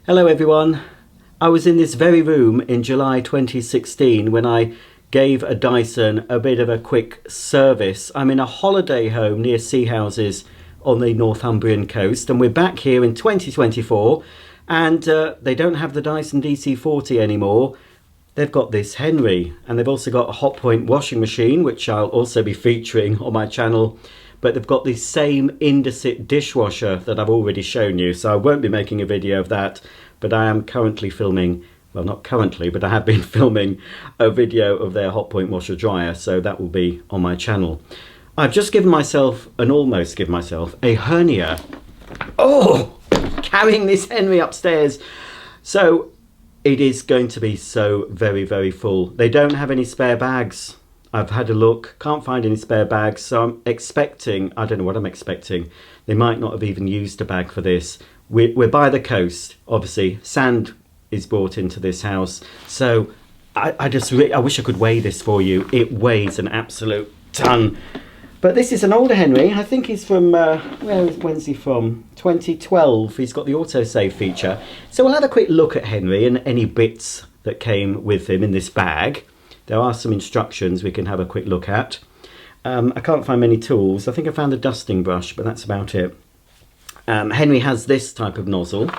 Hello everyone. I was in this very room in July 2016 when I gave a Dyson a bit of a quick service. I'm in a holiday home near sea houses on the Northumbrian coast, and we're back here in 2024, and they don't have the Dyson DC40 anymore. They've got this Henry, and they've also got a Hotpoint washing machine, which I'll also be featuring on my channel. But they've got the same Indesit dishwasher that I've already shown you, so I won't be making a video of that. But I am currently filming, well, not currently, but I have been filming a video of their Hotpoint washer dryer, so that will be on my channel. I've just given myself, almost given myself, a hernia. Oh, carrying this Henry upstairs. So it is going to be so very, very full. They don't have any spare bags. I've had a look, can't find any spare bags, so I'm expecting, I don't know what I'm expecting. They might not have even used a bag for this. We're by the coast, obviously. Sand is brought into this house. So I wish I could weigh this for you. It weighs an absolute ton. But this is an older Henry. I think he's from, when's he from? 2012. He's got the autosave feature. So we'll have a quick look at Henry and any bits that came with him in this bag. There are some instructions we can have a quick look at. I can't find many tools. I think I found a dusting brush, but that's about it. Henry has this type of nozzle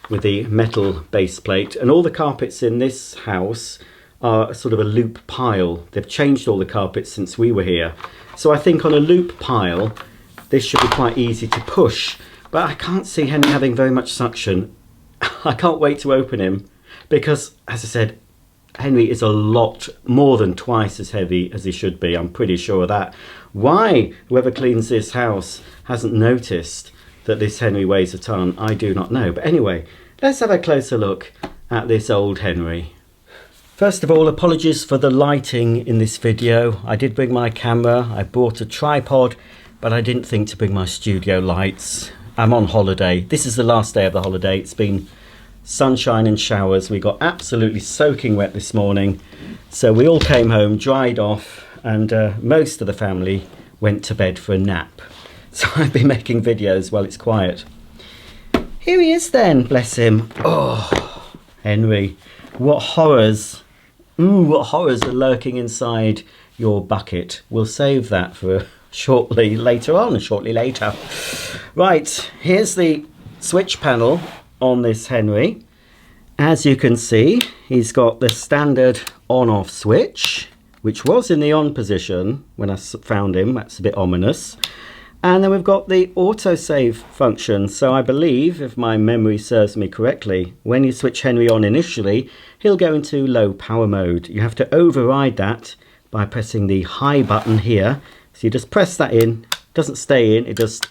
with the metal base plate, and all the carpets in this house are sort of a loop pile. They've changed all the carpets since we were here. So I think on a loop pile, this should be quite easy to push, but I can't see Henry having very much suction. I can't wait to open him because, as I said, Henry is a lot more than twice as heavy as he should be. I'm pretty sure of that. Why whoever cleans this house hasn't noticed that this Henry weighs a ton, I do not know. But anyway, let's have a closer look at this old Henry. First of all, apologies for the lighting in this video. I did bring my camera, I brought a tripod, but I didn't think to bring my studio lights. I'm on holiday. This is the last day of the holiday. It's been sunshine and showers. We got absolutely soaking wet this morning, so we all came home, dried off, and most of the family went to bed for a nap. So I've been making videos while it's quiet. Here he is then, bless him. Oh, Henry, what horrors. What horrors are lurking inside your bucket. We'll save that for shortly later. Right, here's the switch panel on this Henry. As you can see, he's got the standard on-off switch, which was in the on position when I found him. That's a bit ominous. And then we've got the autosave function. So I believe, if my memory serves me correctly, when you switch Henry on initially, he'll go into low power mode. You have to override that by pressing the high button here. So you just press that in, doesn't stay in, it just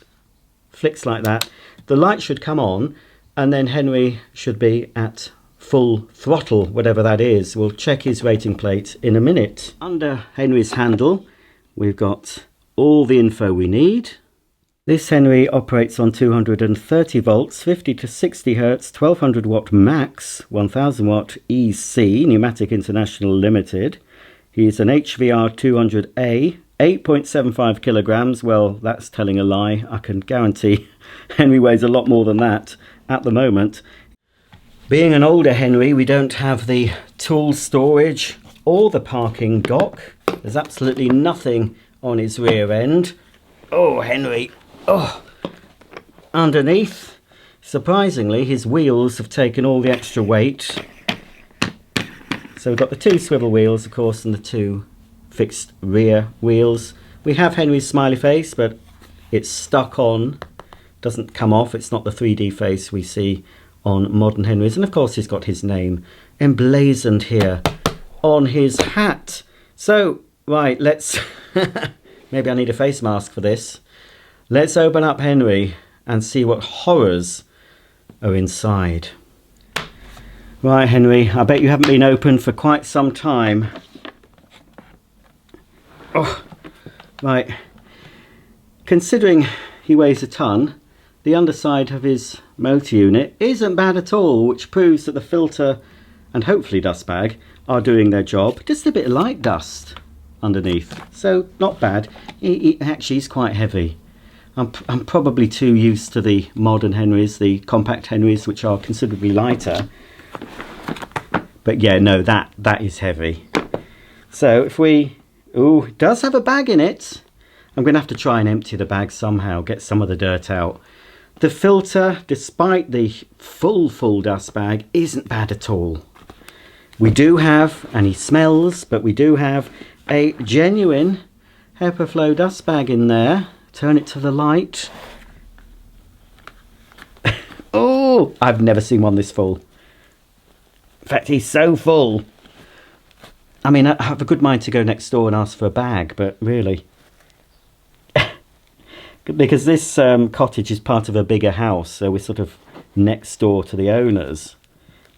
flicks like that. The light should come on, and then Henry should be at full throttle, whatever that is. We'll check his rating plate in a minute. Under Henry's handle, we've got all the info we need. This Henry operates on 230 volts, 50 to 60 hertz, 1200 watt max, 1000 watt EC, Numatic International Limited. He's an HVR 200A, 8.75 kilograms. Well, that's telling a lie. I can guarantee Henry weighs a lot more than that at the moment. Being an older Henry, we don't have the tool storage or the parking dock. There's absolutely nothing on his rear end. Oh, Henry. Oh. Underneath, surprisingly, his wheels have taken all the extra weight. So we've got the two swivel wheels, of course, and the two fixed rear wheels. We have Henry's smiley face, but it's stuck on. Doesn't come off. It's not the 3D face we see on modern Henrys. And of course he's got his name emblazoned here on his hat. So, right, let's... Maybe I need a face mask for this. Let's open up Henry and see what horrors are inside. Right, Henry, I bet you haven't been opened for quite some time. Oh, right. Considering he weighs a ton, the underside of his motor unit isn't bad at all, which proves that the filter and hopefully dust bag are doing their job. Just a bit of light dust underneath, so not bad. It actually is quite heavy. I'm probably too used to the modern Henrys, the compact Henrys, which are considerably lighter. But yeah, no, that is heavy. So if we... Ooh, it does have a bag in it. I'm going to have to try and empty the bag somehow, get some of the dirt out. The filter, despite the full dust bag, isn't bad at all. We do have, and he smells, but we do have a genuine HEPA dust bag in there. Turn it to the light. Oh, I've never seen one this full. In fact, he's so full. I mean, I have a good mind to go next door and ask for a bag, but really... because this cottage is part of a bigger house, so we're sort of next door to the owners.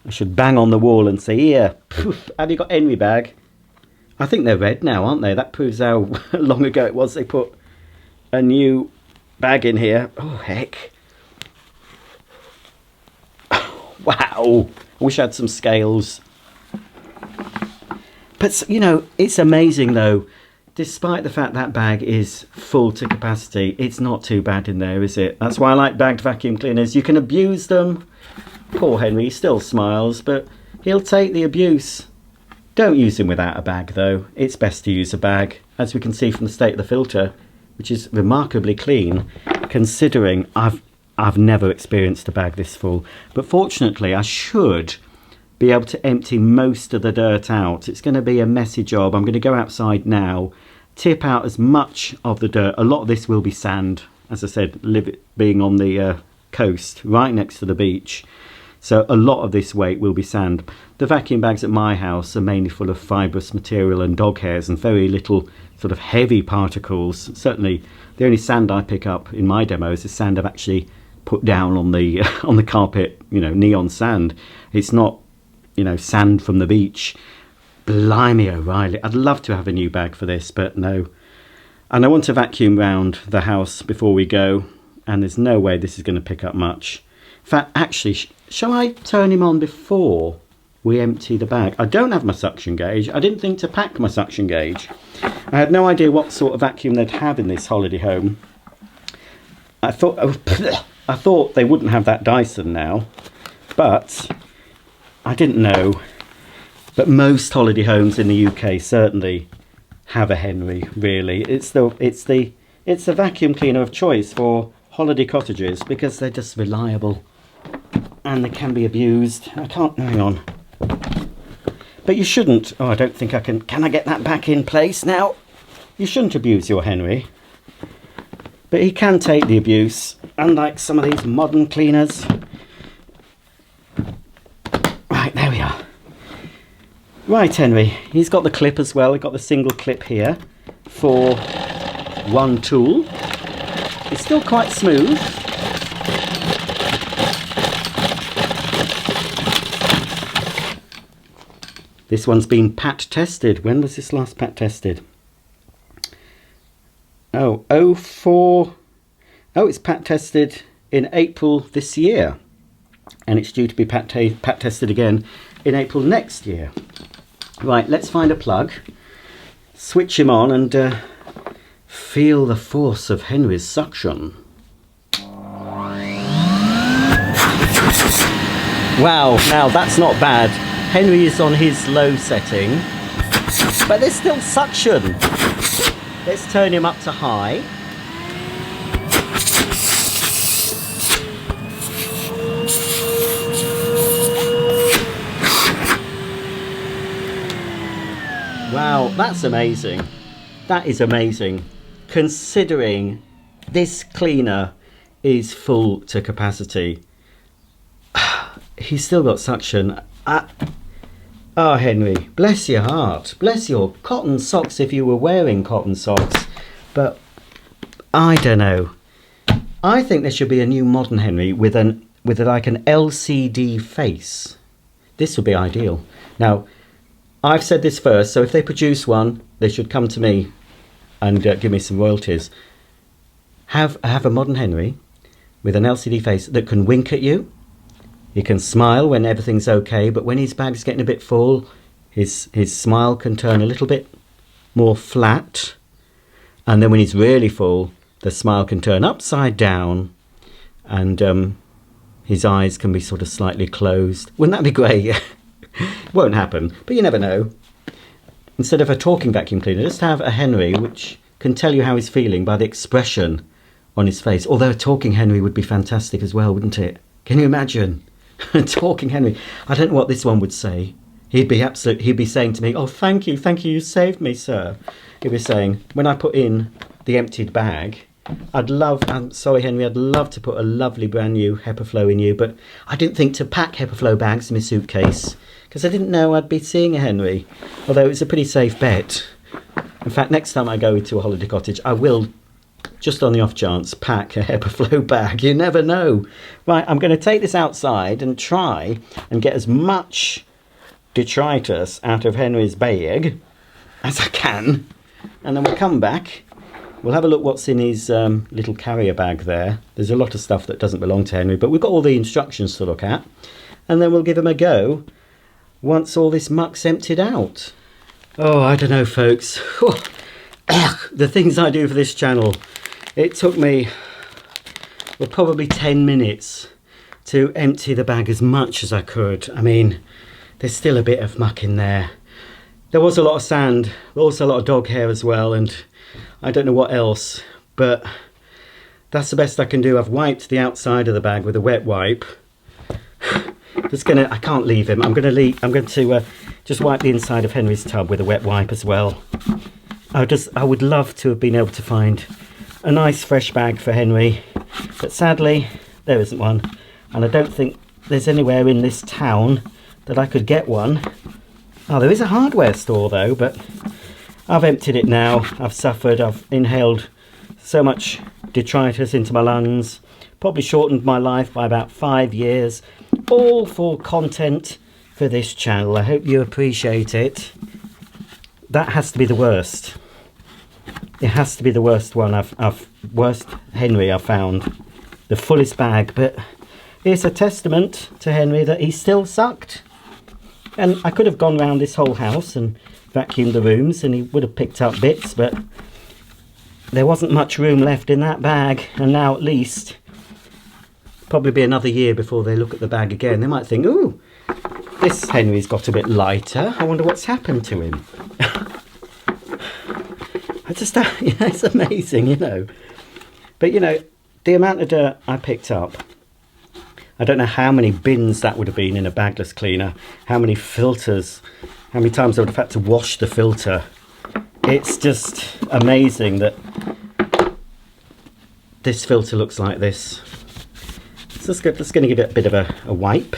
I should bang on the wall and say, here, poof, have you got Henry bag? I think they're red now, aren't they? That proves how long ago it was they put a new bag in here. Oh, heck. Wow. I wish I had some scales. But, you know, it's amazing, though. Despite the fact that bag is full to capacity, it's not too bad in there, is it? That's why I like bagged vacuum cleaners. You can abuse them. Poor Henry still smiles, but he'll take the abuse. Don't use him without a bag, though. It's best to use a bag, as we can see from the state of the filter, which is remarkably clean, considering I've never experienced a bag this full. But fortunately, I should be able to empty most of the dirt out. It's going to be a messy job. I'm going to go outside now, tip out as much of the dirt. A lot of this will be sand, as I said, being on the coast, right next to the beach. So a lot of this weight will be sand. The vacuum bags at my house are mainly full of fibrous material and dog hairs and very little sort of heavy particles. Certainly the only sand I pick up in my demos is sand I've actually put down on the on the carpet, you know, neon sand. It's not, you know, sand from the beach. Blimey O'Reilly, I'd love to have a new bag for this, but no. And I want to vacuum round the house before we go, and there's no way this is going to pick up much. In fact, actually, shall I turn him on before we empty the bag? I don't have my suction gauge. I didn't think to pack my suction gauge. I had no idea what sort of vacuum they'd have in this holiday home. I thought they wouldn't have that Dyson now, but I didn't know. But most holiday homes in the UK certainly have a Henry, really. It's the vacuum cleaner of choice for holiday cottages because they're just reliable and they can be abused. I can't, hang on. But you shouldn't, oh, I don't think I can I get that back in place now? You shouldn't abuse your Henry. But he can take the abuse, unlike some of these modern cleaners. Right, there we are. Right, Henry, he's got the clip as well. He's got the single clip here for one tool. It's still quite smooth. This one's been pat tested. When was this last pat tested? Oh, it's pat tested in April this year. And it's due to be pat tested again in April next year. Right, let's find a plug. Switch him on and feel the force of Henry's suction. Wow, now that's not bad. Henry is on his low setting, but there's still suction. Let's turn him up to high. Wow, that's amazing. That is amazing. Considering this cleaner is full to capacity. He's still got suction. Oh, Henry, bless your heart. Bless your cotton socks if you were wearing cotton socks. But I don't know. I think there should be a new modern Henry with like an LCD face. This would be ideal. Now, I've said this first, so if they produce one, they should come to me and give me some royalties. Have a modern Henry with an LCD face that can wink at you. He can smile when everything's okay, but when his bag's getting a bit full, his smile can turn a little bit more flat. And then when he's really full, the smile can turn upside down, and his eyes can be sort of slightly closed. Wouldn't that be great? Won't happen, but you never know. Instead of a talking vacuum cleaner, just have a Henry which can tell you how he's feeling by the expression on his face. Although a talking Henry would be fantastic as well, wouldn't it? Can you imagine? A talking Henry. I don't know what this one would say. He'd be saying to me, "Oh, thank you, you saved me, sir." He'd be saying, when I put in the emptied bag, I'm sorry, Henry, I'd love to put a lovely brand new HEPA-Flow in you, but I didn't think to pack HEPA-Flow bags in my suitcase because I didn't know I'd be seeing a Henry, although it's a pretty safe bet. In fact, next time I go to a holiday cottage, I will, just on the off chance, pack a HEPA-Flow bag. You never know. Right, I'm going to take this outside and try and get as much detritus out of Henry's bag as I can, and then we'll come back. We'll have a look what's in his little carrier bag there. There's a lot of stuff that doesn't belong to Henry, but we've got all the instructions to look at, and then we'll give him a go once all this muck's emptied out. Oh, I don't know, folks. The things I do for this channel. It took me, well, probably 10 minutes to empty the bag as much as I could. I mean, there's still a bit of muck in there. There was a lot of sand, but also a lot of dog hair as well, and I don't know what else, but that's the best I can do. I've wiped the outside of the bag with a wet wipe. I can't leave him. I'm going to just wipe the inside of Henry's tub with a wet wipe as well. I would love to have been able to find a nice fresh bag for Henry, but sadly there isn't one, and I don't think there's anywhere in this town that I could get one. Oh, there is a hardware store though, but I've emptied it now. I've suffered. I've inhaled so much detritus into my lungs, probably shortened my life by about 5 years, all for content for this channel. I hope you appreciate it. That has to be the worst. It has to be the worst one. Worst Henry I've found. The fullest bag, but it's a testament to Henry that he still sucked. And I could have gone round this whole house and vacuumed the rooms and he would have picked up bits, but there wasn't much room left in that bag. And now at least, probably be another year before they look at the bag again. They might think, ooh, this Henry's got a bit lighter. I wonder what's happened to him. It's amazing, you know. But, you know, the amount of dirt I picked up, I don't know how many bins that would have been in a bagless cleaner, how many filters, how many times I would have had to wash the filter. It's just amazing that this filter looks like this. So just going to give it a bit of a wipe.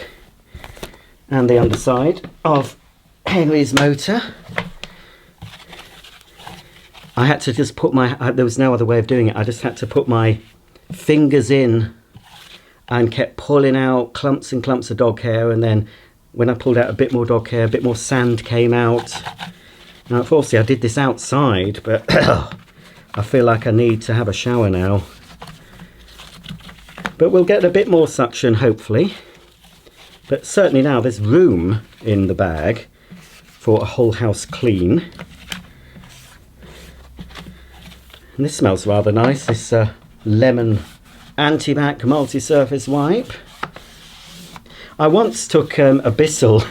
And the underside of Henry's motor. I had to just put there was no other way of doing it. I just had to put my fingers in and kept pulling out clumps and clumps of dog hair, and then when I pulled out a bit more dog hair, a bit more sand came out. Now unfortunately I did this outside, but I feel like I need to have a shower now. But we'll get a bit more suction hopefully. But certainly now there's room in the bag for a whole house clean. And this smells rather nice, this lemon anti-bac multi-surface wipe. I once took a Bissell,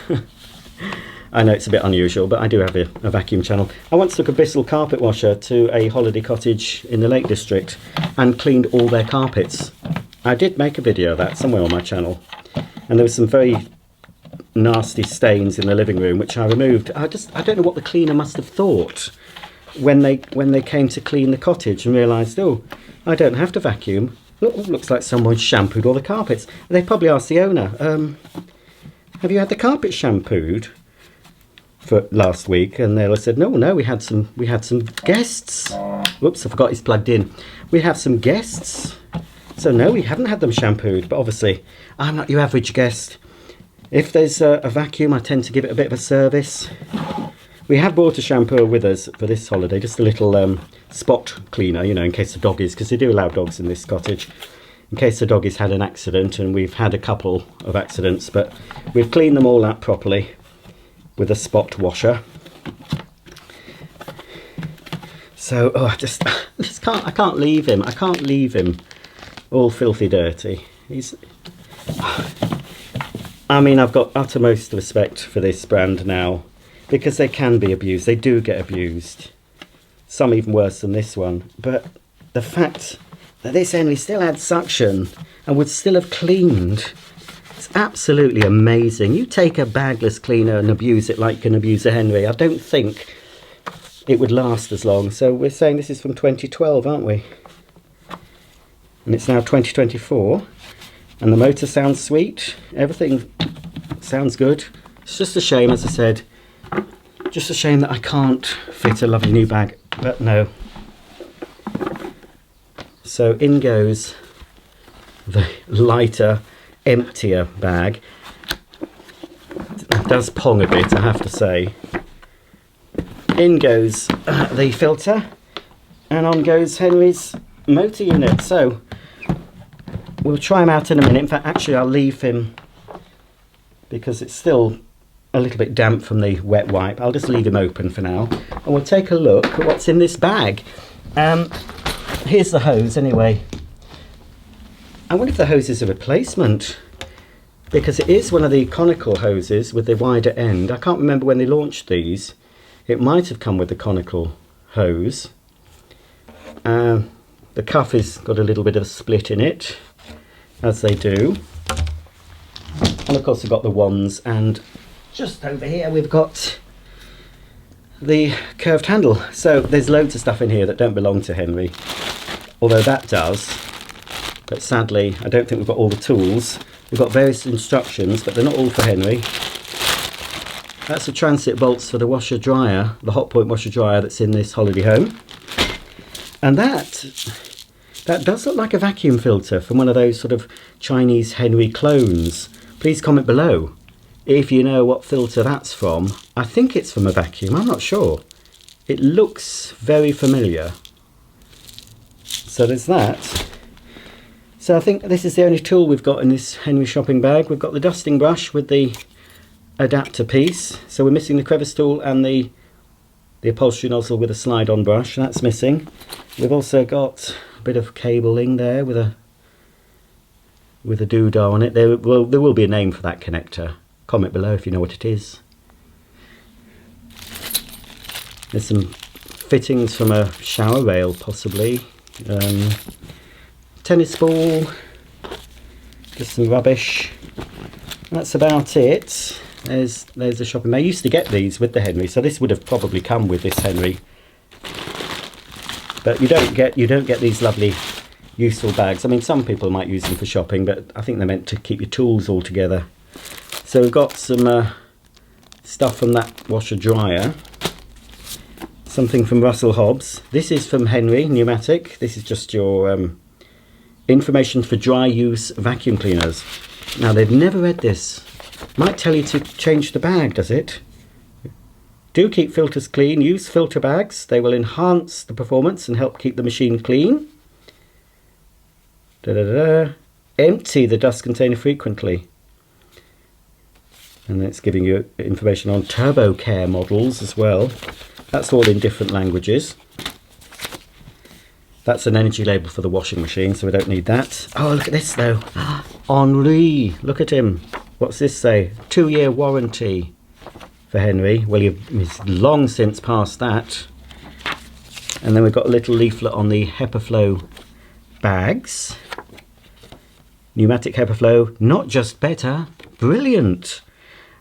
I know it's a bit unusual, but I do have a vacuum channel. I once took a Bissell carpet washer to a holiday cottage in the Lake District and cleaned all their carpets. I did make a video of that somewhere on my channel, and there were some very nasty stains in the living room which I removed. I don't know what the cleaner must have thought when they came to clean the cottage and realised, oh, I don't have to vacuum. Looks like someone shampooed all the carpets. They probably asked the owner, have you had the carpet shampooed for last week? And they said, no, we had some guests. Whoops, I forgot he's plugged in. We have some guests, so no, we haven't had them shampooed. But obviously I'm not your average guest. If there's a vacuum, I tend to give it a bit of a service. We have brought a shampoo with us for this holiday, just a little spot cleaner, you know, in case the doggies, because they do allow dogs in this cottage, in case the doggies had an accident, and we've had a couple of accidents, but we've cleaned them all out properly with a spot washer. So, oh, I just I can't leave him. I can't leave him all filthy dirty. I mean, I've got uttermost respect for this brand now, because they can be abused. They do get abused. Some even worse than this one. But the fact that this Henry still had suction and would still have cleaned, it's absolutely amazing. You take a bagless cleaner and abuse it like you can abuse a Henry, I don't think it would last as long. So we're saying this is from 2012, aren't we? And it's now 2024. And the motor sounds sweet. Everything sounds good. It's just a shame, as I said, just a shame that I can't fit a lovely new bag. But no. So in goes the lighter, emptier bag. It does pong a bit, I have to say. In goes the filter, and on goes Henry's motor unit. So we'll try him out in a minute. In fact, actually I'll leave him because it's still a little bit damp from the wet wipe. I'll just leave him open for now, and we'll take a look at what's in this bag. Here's the hose anyway. I wonder if the hose is a replacement, because it is one of the conical hoses with the wider end. I can't remember when they launched these. It might have come with the conical hose. The cuff has got a little bit of a split in it, as they do. And of course we've got the wands, and just over here we've got the curved handle. So there's loads of stuff in here that don't belong to Henry, although that does. But sadly, I don't think we've got all the tools. We've got various instructions, but they're not all for Henry. That's the transit bolts for the washer dryer, the hot point washer dryer that's in this holiday home. And that does look like a vacuum filter from one of those sort of Chinese Henry clones. Please comment below if you know what filter that's from. I think it's from a vacuum, I'm not sure. It looks very familiar. So there's that. So I think this is the only tool we've got in this Henry shopping bag. We've got the dusting brush with the adapter piece. So we're missing the crevice tool and the upholstery nozzle with a slide-on brush. That's missing. We've also got a bit of cabling there with a doodah on it. There will be a name for that connector. Comment below if you know what it is. There's some fittings from a shower rail, possibly. Tennis ball, just some rubbish. That's about it. There's the shopping bag. I used to get these with the Henry, so this would have probably come with this Henry. But you don't get these lovely useful bags. I mean, some people might use them for shopping, but I think they're meant to keep your tools all together. So we've got some stuff from that washer dryer. Something from Russell Hobbs. This is from Henry, Numatic. This is just your information for dry use vacuum cleaners. Now, they've never read this. Might tell you to change the bag, does it? Do keep filters clean. Use filter bags. They will enhance the performance and help keep the machine clean. Empty the dust container frequently. And it's giving you information on Turbo Care models as well. That's all in different languages. That's an energy label for the washing machine, so we don't need that. Oh, look at this though. Henri, look at him. What's this say? 2-year warranty for Henry. Well, he's long since passed that. And then we've got a little leaflet on the HEPA Flow bags. Numatic HEPA Flow, not just better, brilliant.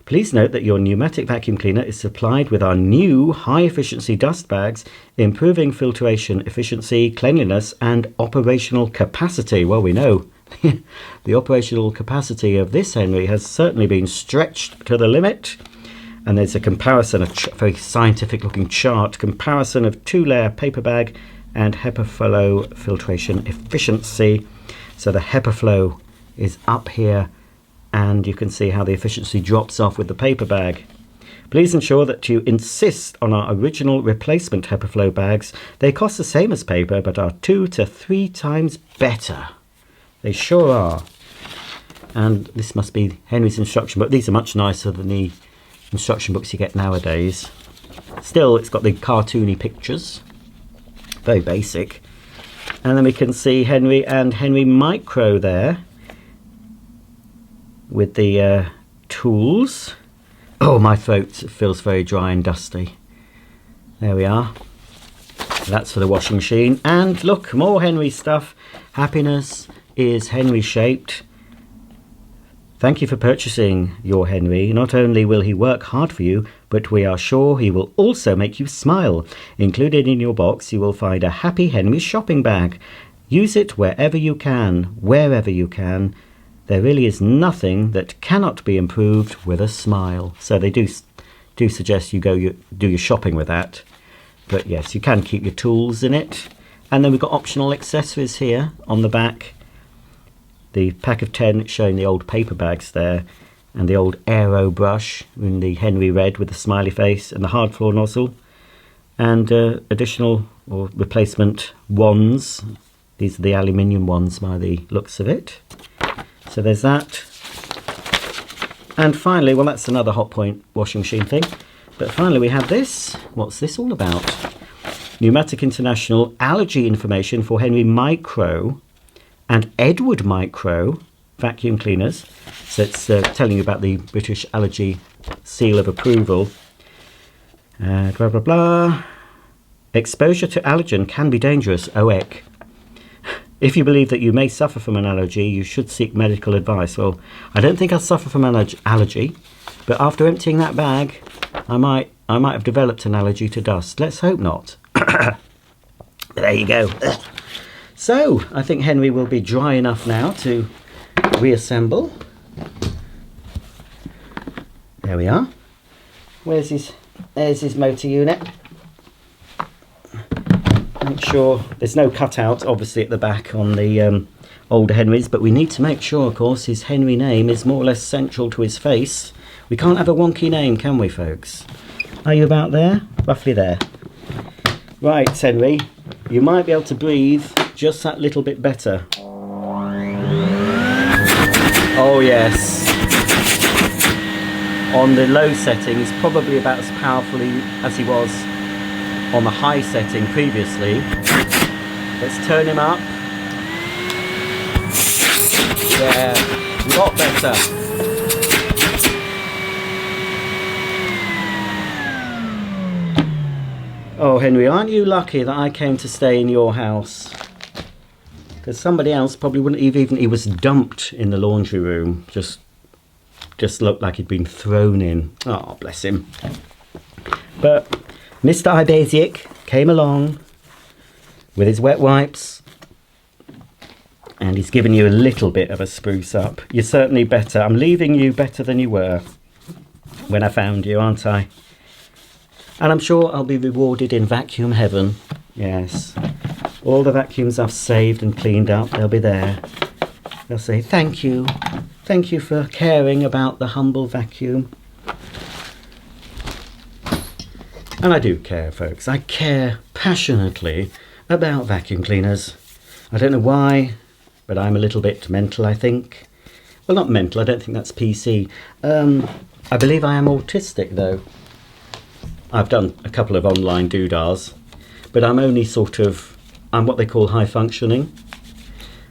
Please note that your Numatic vacuum cleaner is supplied with our new high-efficiency dust bags, improving filtration efficiency, cleanliness, and operational capacity. Well, we know the operational capacity of this Henry has certainly been stretched to the limit. And there's a comparison, a very scientific-looking chart, comparison of 2-layer paper bag and HEPA Flow filtration efficiency. So the HEPA Flow is up here, and you can see how the efficiency drops off with the paper bag. Please ensure that you insist on our original replacement HEPA Flow bags. They cost the same as paper, but are 2 to 3 times better. They sure are. And this must be Henry's instruction book. These are much nicer than the instruction books you get nowadays. Still, it's got the cartoony pictures. Very basic. And then we can see Henry and Henry Micro there with the tools. Oh, my throat feels very dry and dusty. There we are. That's for the washing machine. And look, more Henry stuff. Happiness is Henry shaped. Thank you for purchasing your Henry. Not only will he work hard for you, but we are sure he will also make you smile. Included in your box, you will find a Happy Henry shopping bag. Use it wherever you can, wherever you can. There really is nothing that cannot be improved with a smile. So they do suggest you do your shopping with that. But yes, you can keep your tools in it. And then we've got optional accessories here on the back. The pack of 10 showing the old paper bags there, and the old aero brush in the Henry red with the smiley face and the hard floor nozzle, and additional or replacement wands. These are the aluminium ones by the looks of it. So there's that. And finally, well, that's another Hot Point washing machine thing. But finally we have this. What's this all about? Numatic International allergy information for Henry Micro and Edward Micro vacuum cleaners. So it's telling you about the British Allergy Seal of Approval. Blah, blah, blah. Exposure to allergen can be dangerous, OEC. If you believe that you may suffer from an allergy, you should seek medical advice. Well, I don't think I suffer from an allergy, but after emptying that bag, I might have developed an allergy to dust. Let's hope not. There you go. So, I think Henry will be dry enough now to reassemble. There we are. There's his motor unit. Make sure there's no cutout, obviously, at the back on the older Henrys, but we need to make sure, of course, his Henry name is more or less central to his face. We can't have a wonky name, can we, folks? Are you about there? Roughly there. Right, Henry, you might be able to breathe just that little bit better. Oh yes. On the low setting, he's probably about as powerful as he was on the high setting previously. Let's turn him up. Yeah, a lot better. Oh, Henry, aren't you lucky that I came to stay in your house? Because somebody else probably wouldn't even... He was dumped in the laundry room. Just looked like he'd been thrown in. Oh, bless him. But Mr. Ibasic came along with his wet wipes, and he's given you a little bit of a spruce up. You're certainly better. I'm leaving you better than you were when I found you, aren't I? And I'm sure I'll be rewarded in vacuum heaven. Yes. All the vacuums I've saved and cleaned up, they'll be there. They'll say, thank you. Thank you for caring about the humble vacuum. And I do care, folks. I care passionately about vacuum cleaners. I don't know why, but I'm a little bit mental, I think. Well, not mental. I don't think that's PC. I believe I am autistic, though. I've done a couple of online doodahs, but I'm only I'm what they call high functioning.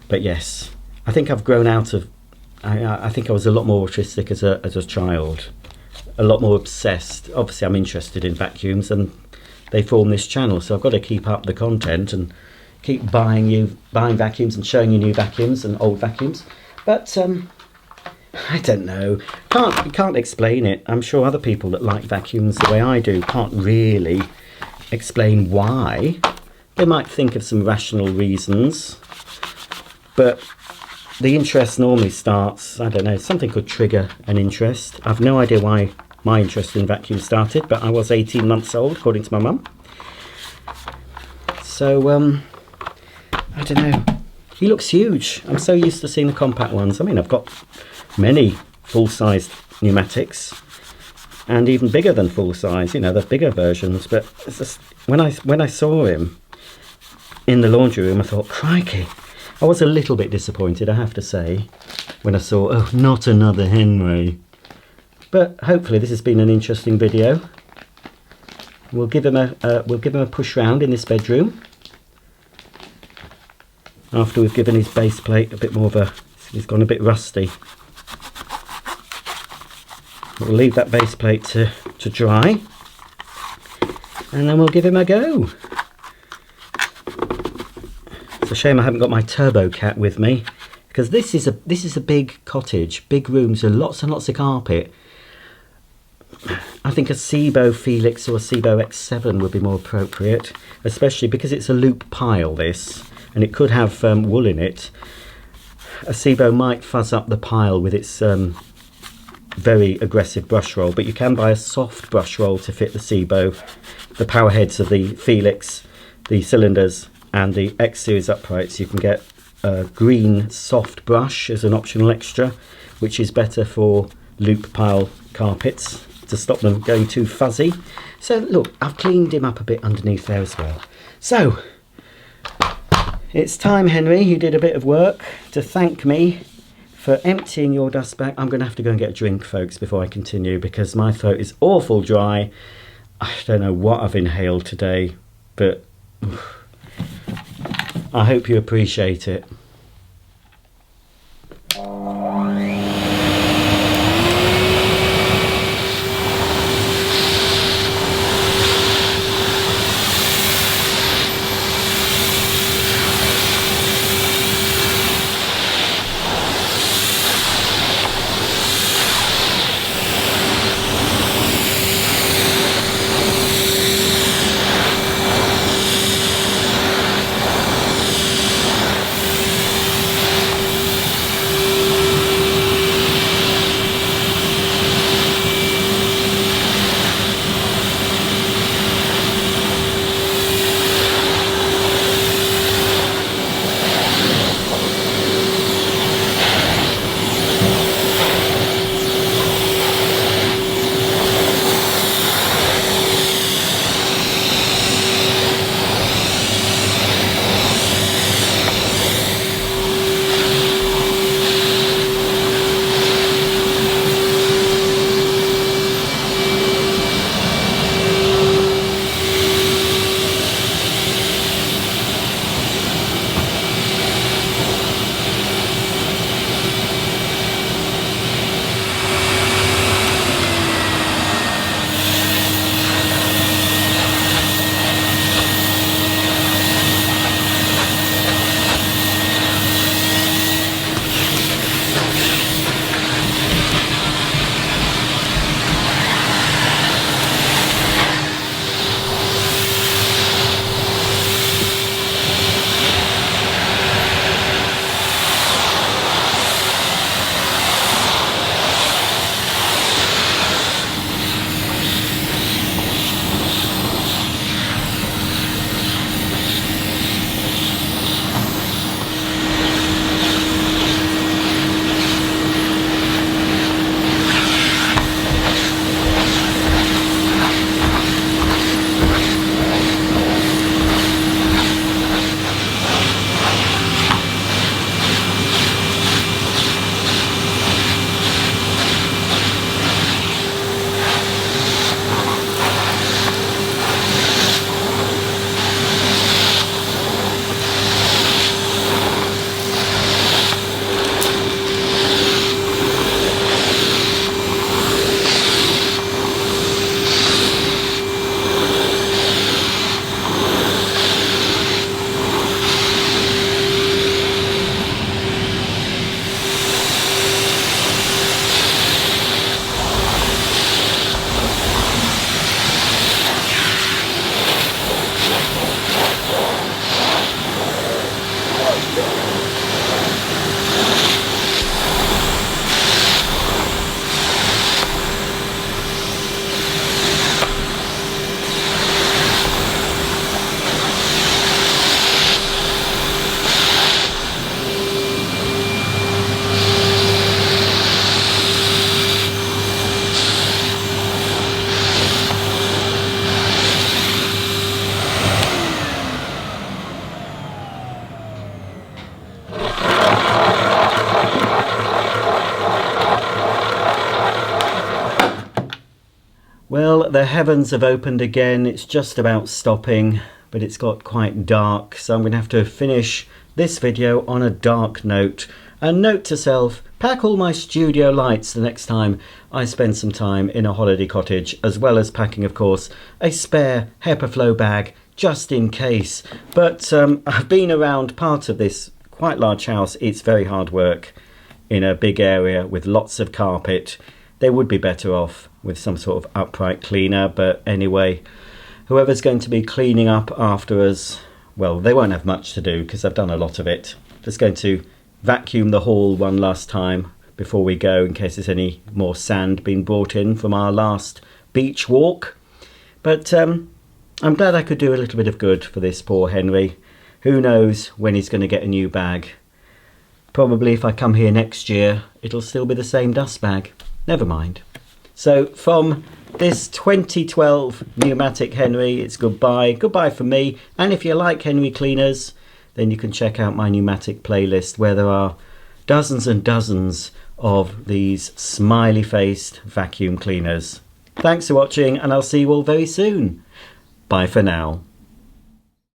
But yes, I think I've grown out of, I think I was a lot more autistic as a child, a lot more obsessed. Obviously I'm interested in vacuums and they form this channel, so I've got to keep up the content and keep buying vacuums and showing you new vacuums and old vacuums. But I don't know. You can't explain it. I'm sure other people that like vacuums the way I do can't really explain why. They might think of some rational reasons, but the interest normally starts, I don't know, something could trigger an interest. I've no idea why my interest in vacuums started, but I was 18 months old, according to my mum. So, I don't know. He looks huge. I'm so used to seeing the compact ones. I mean, I've got many full-sized pneumatics and even bigger than full-size, you know, the bigger versions, but it's just, when I saw him in the laundry room, I thought, crikey. I was a little bit disappointed, I have to say, when I saw, oh, not another Henry. But hopefully this has been an interesting video. We'll give him a push round in this bedroom. after we've given his base plate a bit more of a, he's gone a bit rusty. We'll leave that base plate to dry, and then we'll give him a go. It's a shame I haven't got my turbo cat with me, because this is a big cottage, big rooms and lots of carpet. I think a Cibo Felix or a Cibo X7 would be more appropriate, especially because it's a loop pile, this, and it could have wool in it. A Cibo might fuzz up the pile with its very aggressive brush roll, but you can buy a soft brush roll to fit the Cibo, the power heads of the Felix, the cylinders and the X series uprights. You can get a green soft brush as an optional extra, which is better for loop pile carpets to stop them going too fuzzy. So look, I've cleaned him up a bit underneath there as well. So it's time, Henry, you did a bit of work, to thank me for emptying your dust bag. I'm going to have to go and get a drink, folks, before I continue, because my throat is awful dry. I don't know what I've inhaled today, but I hope you appreciate it. Well, the heavens have opened again. It's just about stopping, but it's got quite dark, so I'm going to have to finish this video on a dark note. And note to self, pack all my studio lights the next time I spend some time in a holiday cottage, as well as packing, of course, a spare HEPA bag just in case. But I've been around part of this quite large house. It's very hard work in a big area with lots of carpet. They would be better off with some sort of upright cleaner, but anyway, whoever's going to be cleaning up after us, well, they won't have much to do because I've done a lot of it. Just going to vacuum the hall one last time before we go, in case there's any more sand being brought in from our last beach walk. But I'm glad I could do a little bit of good for this poor Henry. Who knows when he's going to get a new bag. Probably if I come here next year, it'll still be the same dust bag. Never mind. So from this 2012 Numatic Henry, it's goodbye. Goodbye from me. And if you like Henry cleaners, then you can check out my Numatic playlist, where there are dozens and dozens of these smiley-faced vacuum cleaners. Thanks for watching, and I'll see you all very soon. Bye for now.